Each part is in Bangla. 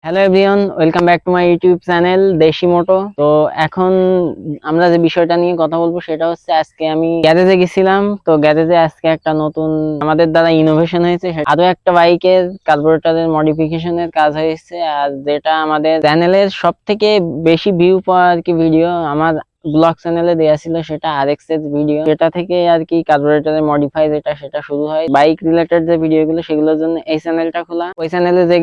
Hello everyone, welcome back to my YouTube channel দেশি মোটো। তো এখন আমরা যে বিষয়টা নিয়ে কথা বলবো সেটা হচ্ছে, আজকে আমি গ্যারেজে গেছিলাম। তো গ্যারেজে আজকে একটা নতুন আমাদের দ্বারা ইনোভেশন হয়েছে, আরো একটা বাইকের কার্বোরেটরের মডিফিকেশনের কাজ হয়েছে। আর যেটা আমাদের চ্যানেলের সব থেকে বেশি ভিউ পাওয়া আর কি ভিডিও আমার ব্লগ চ্যানেলে দেয়া ছিল, সেটা আরএক্স এর ভিডিও। সেটা থেকে আর কি কার্বোরেটরের মডিফাই সেটা শুরু হয়। বাইক রিলেটেড যে ভিডিও গুলো সেগুলোর জন্য এই চ্যানেলটা খোলা। ওই চ্যানেলে যে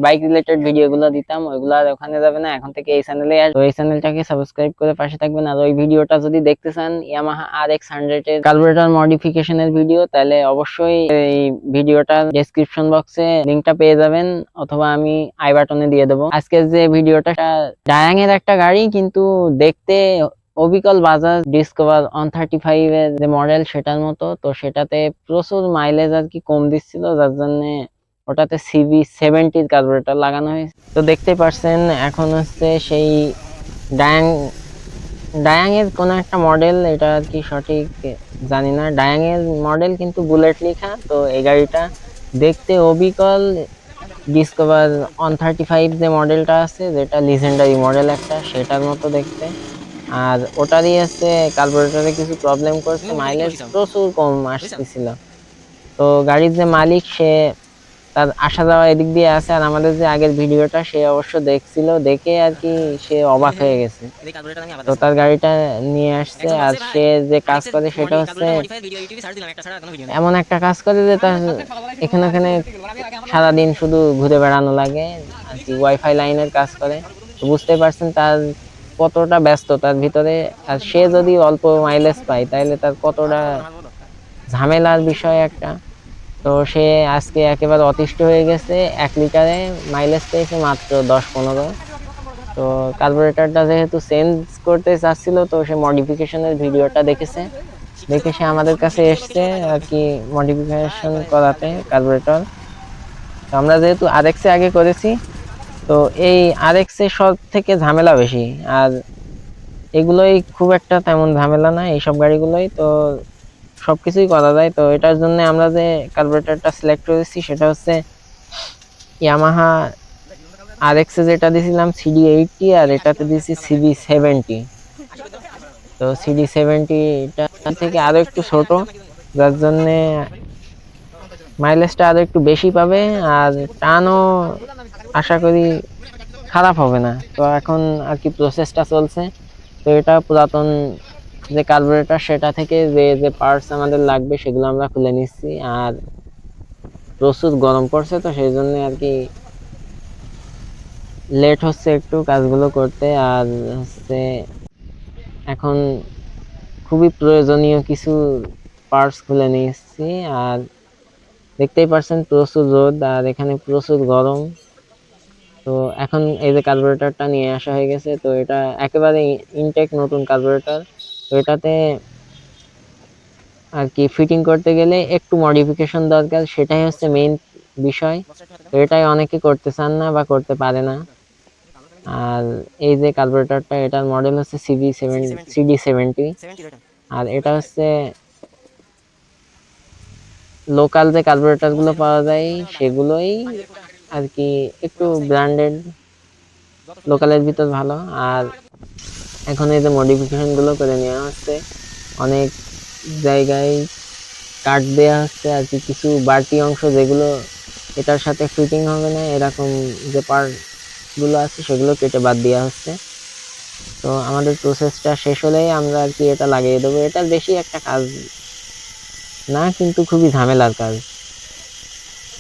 বাইক রিলেটেড ভিডিও গুলো দিতাম ওইগুলো আর ওখানে যাবে না, এখন থেকে এই চ্যানেলে আসবে। এই চ্যানেলটাকে সাবস্ক্রাইব করে পাশে থাকবেন। আর ওই ভিডিওটা যদি দেখতে চান, ইয়ামাহা RX100 এর কার্বোরেটর মডিফিকেশনের ভিডিও, তাহলে অবশ্যই এই ভিডিওটার ডেসক্রিপশন বক্সে লিংকটা পেয়ে যাবেন, অথবা আমি আই বাটনে দিয়ে দেবো। আজকের যে ভিডিওটা ডায়াং এর একটা গাড়ি, কিন্তু দেখতে অবিকল বাজাজ ডিসকভার 135 এর যে মডেল সেটার মতো। তো সেটাতে প্রচুর মাইলেজ আর কি কম দিচ্ছিল, যার জন্য ওটাতে CV70 কার্বুরেটর লাগানো হয়েছে। তো দেখতে পারছেন এখন হচ্ছে সেই ডায়াং ডায়াং এর কোন একটা মডেল, এটা আর কি সঠিক জানি না। ডায়াং এর মডেল কিন্তু বুলেট লেখা। তো এই গাড়িটা দেখতে অবিকল ডিসকভার 135 যে মডেলটা আছে, যেটা লিজেন্ডারি মডেল একটা, সেটার মতো দেখতে। আর ওটারই হচ্ছে কার্বোরেটরে কিছু প্রবলেম করছে, মাইলেজ প্রচুর কম আসতেছিল। তো গাড়ির যে মালিক, সে তার আসা যাওয়া এদিক দিয়ে আছে। আর আমাদের যে আগের ভিডিওটা সে অবশ্য দেখছিল, দেখে আর কি সে অবাক হয়ে গেছে। তো তার গাড়িটা নিয়ে আসছে। আর সে যে কাজ করে সেটা হচ্ছে এমন একটা কাজ করে যে তার এখানে ওখানে সারাদিন শুধু ঘুরে বেড়ানো লাগে আর কি, ওয়াইফাই লাইনের কাজ করে। তো বুঝতে পারছেন তার কতটা ব্যস্ত তার ভিতরে। আর সে যদি অল্প মাইলেজ পায় তাহলে তার কতটা ঝামেলার বিষয় একটা। তো সে আজকে একেবারে অতিষ্ঠ হয়ে গেছে। 1 লিটারে মাইলেজ পেয়েছে মাত্র 10-15। তো কার্বোরেটরটা যেহেতু চেঞ্জ করতে চাচ্ছিল, তো সে মডিফিকেশনের ভিডিওটা দেখেছে, দেখে সে আমাদের কাছে এসছে আর কি মডিফিকেশন করাতে কার্বোরেটর। তো আমরা যেহেতু আরএক্স এ আগে করেছি, তো এই আরএক্স এ সব থেকে ঝামেলা বেশি। আর এগুলোই খুব একটা তেমন ঝামেলা না, এইসব গাড়িগুলোই তো সবকিছুই করা যায়। তো এটার জন্য আমরা যে কার্বোরেটরটা সিলেক্ট করেছি সেটা হচ্ছে ইয়ামাহা আরএক্স এ যেটা দিয়েছিলাম CD80, আর এটাতে দিয়েছি CV70। তো CD70 এটা থেকে আরো একটু ছোট, যার জন্য মাইলেজটা আরো একটু বেশি পাবে। আর টানও আশা করি খারাপ হবে না। তো এখন আর কি প্রসেসটা চলছে। তো এটা পুরাতন যে কার্বোরেটর, সেটা থেকে যে যে পার্টস আমাদের লাগবে সেগুলো আমরা খুলে নিচ্ছি। আর প্রচুর গরম পড়ছে, তো সেই জন্য আর কি লেট হচ্ছে একটু কাজগুলো করতে। আর হচ্ছে এখন খুবই প্রয়োজনীয় কিছু পার্টস খুলে নিচ্ছি। আর দেখতেই পারছেন প্রচুর রোদ আর এখানে প্রচুর গরম। তো এখন এই যে কার্বোরেটরটা নিয়ে আসা হয়ে গেছে, তো এটা একেবারে ইনটেক নতুন কার্বোরেটর। তো এটাতে আর কি ফিটিং করতে গেলে একটু মডিফিকেশন দরকার, সেটাই হচ্ছে মেইন বিষয়। তো এটাই অনেকে করতে চান না বা করতে পারে না। আর এই যে কার্বোরেটরটা, এটার মডেল হচ্ছে CD70। আর এটা হচ্ছে লোকাল যে কার্বোরেটর গুলো পাওয়া যায় সেগুলোই আর কি একটু ব্র্যান্ডেড, লোকালের ভিতর ভালো। আর এখন এই যে মডিফিকেশন গুলো করে নেওয়া হচ্ছে, অনেক জায়গায় কাট দেওয়া হচ্ছে আর কি, কিছু বাড়তি অংশ যেগুলো এটার সাথে ফিটিং হবে না, এরকম যে পার্ট গুলো আছে সেগুলো কেটে বাদ দেওয়া হচ্ছে। তো আমাদের প্রসেসটা শেষ হলেই আমরা আর কি এটা লাগিয়ে দেবো। এটা বেশি একটা কাজ না, কিন্তু খুবই ঝামেলার কাজ।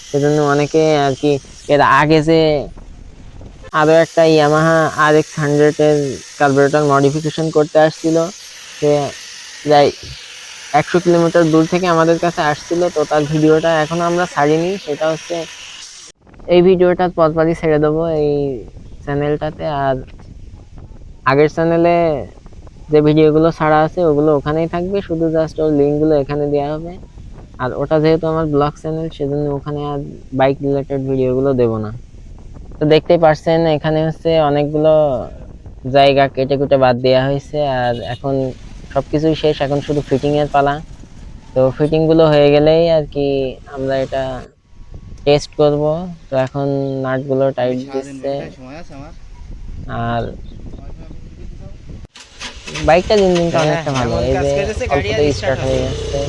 সেজন্য অনেকে আর কি এর আগে যে আরো একটা ইয়ামাহা RX100 এর কার্বুরেটর মডিফিকেশন করতে আসছিল, সে প্রায় 100 কিলোমিটার দূর থেকে আমাদের কাছে আসছিল। তো তার ভিডিওটা এখনো আমরা ছাড়িনি, সেটা হচ্ছে এই ভিডিওটা পরপরই ছেড়ে দেবো এই চ্যানেলটাতে। আর আগের চ্যানেলে যে ভিডিওগুলো ছাড়া আছে ওগুলো ওখানেই থাকবে, শুধু জাস্ট ওর লিঙ্কগুলো এখানে দেওয়া হবে। আর ওটা যেহেতু আমার ব্লগ চ্যানেল, সেজন্য ওখানে আর বাইক রিলেটেড ভিডিওগুলো দেবো না। তো দেখতেই পারছেন এখানে হচ্ছে অনেকগুলো জায়গা কেটে কুটে বাদ দেওয়া হয়েছে। আর এখন সবকিছুই শেষ, এখন শুধু ফিটিং এর পালা। তো ফিটিং গুলো হয়ে গেলেই আর কি আমরা এটা টেস্ট করব। তো এখন নাটগুলো টাইট দিচ্ছে। আর বাইকটার ইঞ্জিনটা অনেকটা ভালো, এই যে অল্পতেই স্টার্ট হয়ে যাচ্ছে।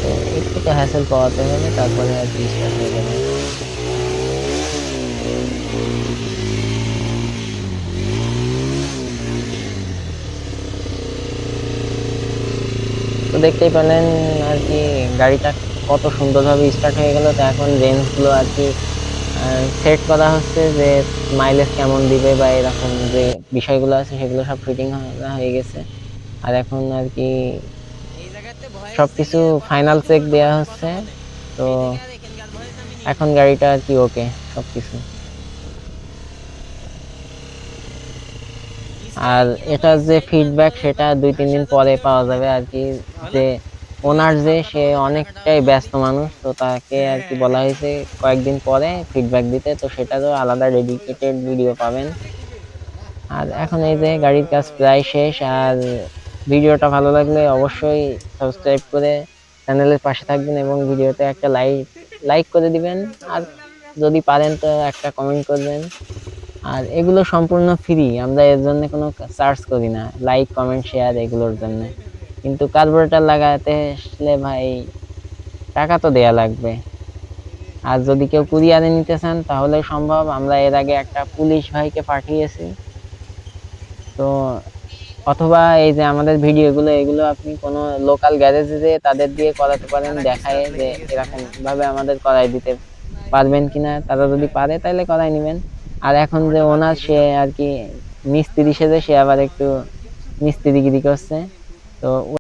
তো একটু তো হ্যাসেল পাওয়াতে হবে, তারপরে আর কি স্টার্ট হয়ে যাবে। তো দেখতেই পেলেন আর কি গাড়িটা কত সুন্দরভাবে স্টার্ট হয়ে গেল। তো এখন রেঞ্জগুলো আর কি সেট করা হচ্ছে, যে মাইলেজ কেমন দিবে বা এরকম যে বিষয়গুলো আছে সেগুলো সব ফিটিং হয়ে গেছে। আর এখন আর কি সবকিছু ফাইনাল চেক দেয়া হচ্ছে। তো এখন গাড়িটা আর কি ওকে সবকিছু। আর এটার যে ফিডব্যাক সেটা 2-3 দিন পরে পাওয়া যাবে আর কি। যে ওনার যে সে অনেকটাই ব্যস্ত মানুষ, তো তাকে আর কি বলা হয়েছে কয়েকদিন পরে ফিডব্যাক দিতে, তো সেটারও আলাদা ডেডিকেটেড ভিডিও পাবেন। আর এখন এই যে গাড়ির কাজ প্রায় শেষ। আর ভিডিওটা ভালো লাগলে অবশ্যই সাবস্ক্রাইব করে চ্যানেলের পাশে থাকবেন এবং ভিডিওতে একটা লাইক করে দিবেন। আর যদি পারেন তো একটা কমেন্ট করবেন। আর এগুলো সম্পূর্ণ ফ্রি, আমরা এর জন্য কোনো চার্জ করি না, লাইক কমেন্ট শেয়ার এগুলোর জন্য। কিন্তু কার্বোরেটর লাগাতে আসলে ভাই টাকা তো দেয়া লাগবে। আর যদি কেউ কুরিয়ারে নিতে চান তাহলে সম্ভব, আমরা এর আগে একটা পুলিশ ভাইকে পাঠিয়েছি। তো অথবা এই যে আমাদের ভিডিওগুলো এগুলো আপনি কোনো লোকাল গ্যারেজে যেয়ে তাদের দিয়ে করাতে পারেন, দেখায় যে এরকম ভাবে আমাদের করাই দিতে পারবেন কিনা। তারা যদি পারে তাহলে করাই নেবেন। আর এখন যে ওনার সে আর কি মিস্ত্রি সেজে সে আবার একটু মিস্ত্রিগিরি করছে। তো